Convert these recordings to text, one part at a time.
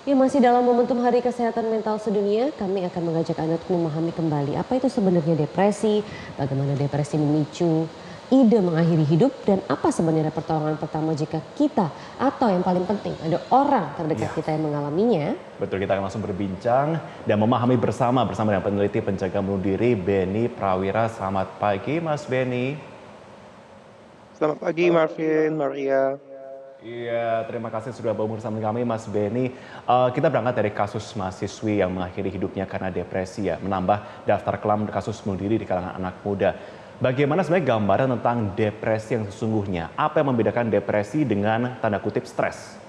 Ya, masih dalam momentum Hari Kesehatan Mental Sedunia, kami akan mengajak Anda untuk memahami kembali apa itu sebenarnya depresi, bagaimana depresi memicu ide mengakhiri hidup, dan apa sebenarnya pertolongan pertama jika kita atau yang paling penting ada orang terdekat Ya, kita yang mengalaminya. betul, kita akan langsung berbincang dan memahami bersama dengan peneliti pencegah bunuh diri Beni Prawira. Selamat pagi Mas Beni. Selamat pagi Marvin, Maria. Iya, terima kasih sudah bergabung bersama kami Mas Beni. Kita berangkat dari kasus mahasiswi yang mengakhiri hidupnya karena depresi ya, menambah daftar kelam kasus bunuh diri di kalangan anak muda. Bagaimana sebenarnya gambaran tentang depresi yang sesungguhnya? Apa yang membedakan depresi dengan tanda kutip stres?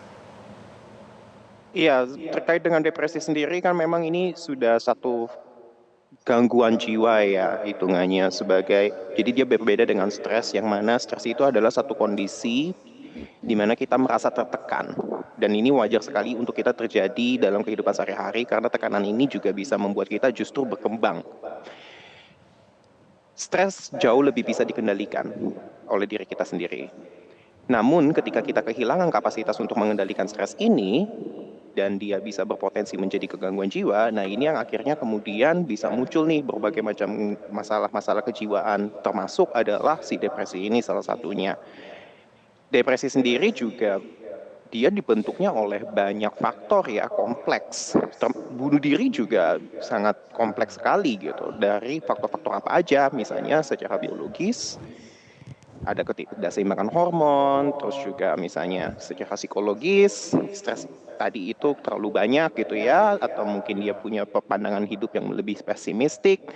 Iya, terkait dengan depresi sendiri kan memang ini sudah satu gangguan jiwa ya hitungannya sebagai, jadi dia berbeda dengan stres yang mana stres itu adalah satu kondisi di mana kita merasa tertekan, dan ini wajar sekali untuk kita terjadi dalam kehidupan sehari-hari karena tekanan ini juga bisa membuat kita justru berkembang. Stres jauh lebih bisa dikendalikan oleh diri kita sendiri. Namun ketika kita kehilangan kapasitas untuk mengendalikan stres ini, dan dia bisa berpotensi menjadi kegangguan jiwa, nah ini yang akhirnya kemudian bisa muncul nih berbagai macam masalah-masalah kejiwaan, termasuk adalah si depresi ini salah satunya. Depresi sendiri juga dia dibentuknya oleh banyak faktor ya, kompleks. Bunuh diri juga sangat kompleks sekali gitu, dari faktor-faktor apa aja, misalnya secara biologis, ada ketidakseimbangan hormon, terus juga misalnya secara psikologis, stres tadi itu terlalu banyak gitu ya, atau mungkin dia punya pandangan hidup yang lebih pesimistik,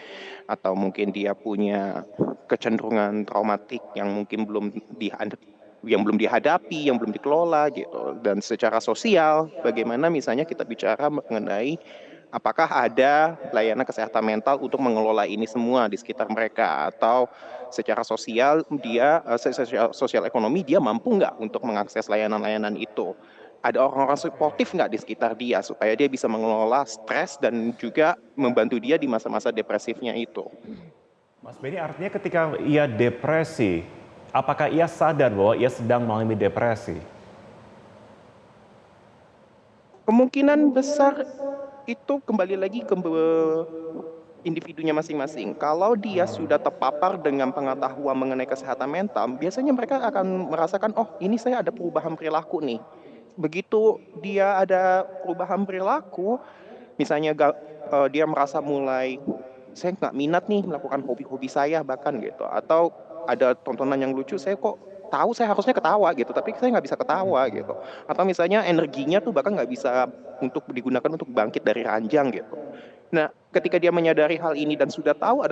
atau mungkin dia punya kecenderungan traumatik yang mungkin belum dihadapi, yang belum dikelola gitu. Dan secara sosial, bagaimana misalnya kita bicara mengenai apakah ada layanan kesehatan mental untuk mengelola ini semua di sekitar mereka, atau secara sosial sosial ekonomi dia mampu nggak untuk mengakses layanan-layanan itu. Ada orang-orang suportif nggak di sekitar dia supaya dia bisa mengelola stres dan juga membantu dia di masa-masa depresifnya itu. Mas Beni, artinya ketika ia depresi, apakah ia sadar bahwa ia sedang mengalami depresi? Kemungkinan besar itu kembali lagi ke individunya masing-masing. Kalau dia sudah terpapar dengan pengetahuan mengenai kesehatan mental, biasanya mereka akan merasakan, oh ini saya ada perubahan perilaku nih. Begitu dia ada perubahan perilaku, misalnya dia merasa mulai, saya nggak minat nih melakukan hobi-hobi saya bahkan gitu, atau ada tontonan yang lucu, saya kok tahu saya harusnya ketawa gitu, tapi saya nggak bisa ketawa gitu, atau misalnya energinya tuh bahkan nggak bisa untuk digunakan untuk bangkit dari ranjang gitu. Nah, ketika dia menyadari hal ini dan sudah tahu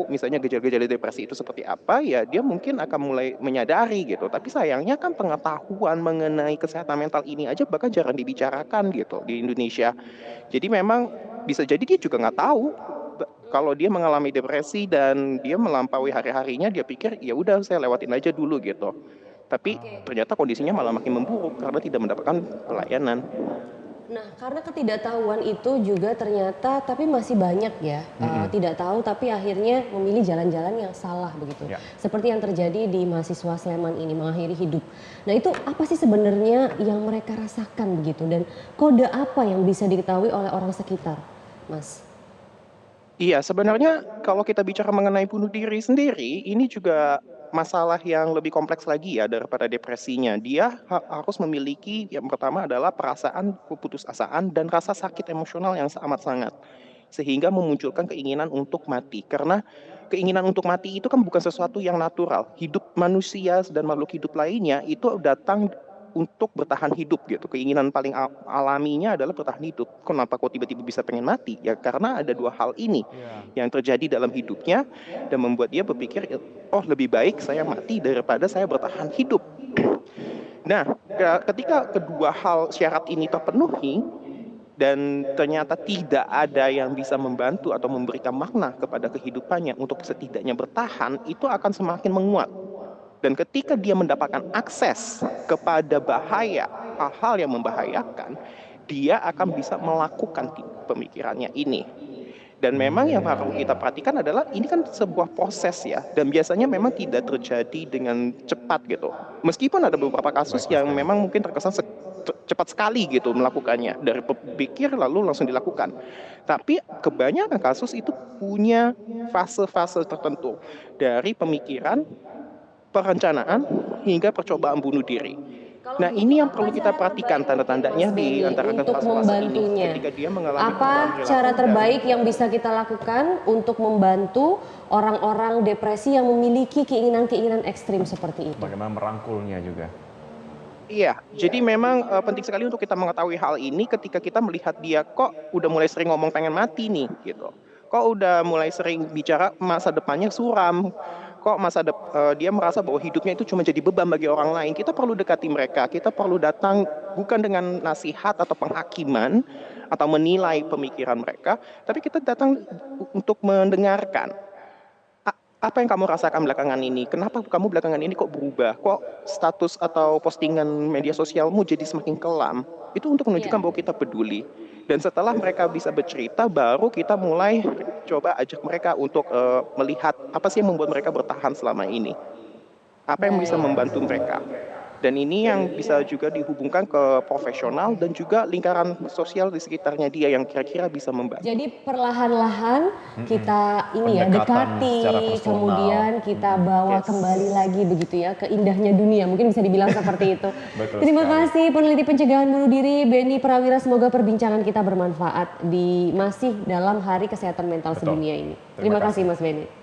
misalnya gejala-gejala depresi itu seperti apa, ya dia mungkin akan mulai menyadari gitu. Tapi sayangnya kan pengetahuan mengenai kesehatan mental ini aja bahkan jarang dibicarakan gitu di Indonesia. Jadi memang bisa jadi dia juga nggak tahu kalau dia mengalami depresi, dan dia melampaui hari-harinya, dia pikir ya udah saya lewatin aja dulu gitu. Tapi ternyata kondisinya malah makin memburuk karena tidak mendapatkan pelayanan. Nah, karena ketidaktahuan itu juga ternyata tapi masih banyak ya, tidak tahu tapi akhirnya memilih jalan-jalan yang salah begitu. Ya. Seperti yang terjadi di mahasiswa Sleman ini mengakhiri hidup. Nah, itu apa sih sebenarnya yang mereka rasakan begitu, dan kode apa yang bisa diketahui oleh orang sekitar, Mas? Iya, sebenarnya kalau kita bicara mengenai bunuh diri sendiri, ini juga masalah yang lebih kompleks lagi ya daripada depresinya. Dia harus memiliki, yang pertama adalah perasaan keputusasaan dan rasa sakit emosional yang amat sangat. Sehingga memunculkan keinginan untuk mati. Karena keinginan untuk mati itu kan bukan sesuatu yang natural. Hidup manusia dan makhluk hidup lainnya itu datang untuk bertahan hidup gitu. Keinginan paling alaminya adalah bertahan hidup. Kenapa kok tiba-tiba bisa pengen mati? Ya karena ada dua hal ini yang terjadi dalam hidupnya dan membuat dia berpikir, oh lebih baik saya mati daripada saya bertahan hidup. Nah, ketika kedua hal syarat ini terpenuhi dan ternyata tidak ada yang bisa membantu atau memberikan makna kepada kehidupannya untuk setidaknya bertahan, itu akan semakin menguat. Dan ketika dia mendapatkan akses kepada bahaya, hal-hal yang membahayakan, dia akan bisa melakukan pemikirannya ini. Dan memang yang perlu kita perhatikan adalah ini kan sebuah proses ya, dan biasanya memang tidak terjadi dengan cepat gitu. Meskipun ada beberapa kasus Baik, Mas yang Beni. memang mungkin terkesan cepat sekali gitu melakukannya, dari berpikir lalu langsung dilakukan. Tapi kebanyakan kasus itu punya fase-fase tertentu, dari pemikiran, perencanaan, hingga percobaan bunuh diri. Nah, ini yang perlu kita perhatikan tanda-tandanya di antara untuk fase-fase ini. membantunya? Ketika dia mengalami Apa perubahan perilaku cara dan terbaik yang bisa kita lakukan untuk membantu orang-orang depresi yang memiliki keinginan-keinginan ekstrim seperti itu? Bagaimana merangkulnya juga. Iya, jadi memang penting sekali untuk kita mengetahui hal ini ketika kita melihat dia kok udah mulai sering ngomong pengen mati nih gitu. Kok udah mulai sering bicara masa depannya suram. Kok dia merasa bahwa hidupnya itu cuma jadi beban bagi orang lain. Kita perlu dekati mereka, kita perlu datang bukan dengan nasihat atau penghakiman atau menilai pemikiran mereka, tapi kita datang untuk mendengarkan. Apa yang kamu rasakan belakangan ini? Kenapa kamu belakangan ini kok berubah? Kok status atau postingan media sosialmu jadi semakin kelam? Itu untuk menunjukkan bahwa kita peduli. Dan setelah mereka bisa bercerita, baru kita mulai coba ajak mereka untuk melihat apa sih yang membuat mereka bertahan selama ini. Apa yang bisa membantu mereka. Dan ini yang bisa juga dihubungkan ke profesional dan juga lingkaran sosial di sekitarnya dia yang kira-kira bisa membantu. Jadi perlahan-lahan kita ini ya Pendekatan dekati, secara personal. kemudian kita bawa kembali lagi begitu ya ke indahnya dunia, mungkin bisa dibilang seperti itu. Betul Terima sekali. kasih peneliti pencegahan bunuh diri Beni Prawira, semoga perbincangan kita bermanfaat di masih dalam Hari Kesehatan Mental Betul. Sedunia ini. Terima Terima kasih Mas Beni.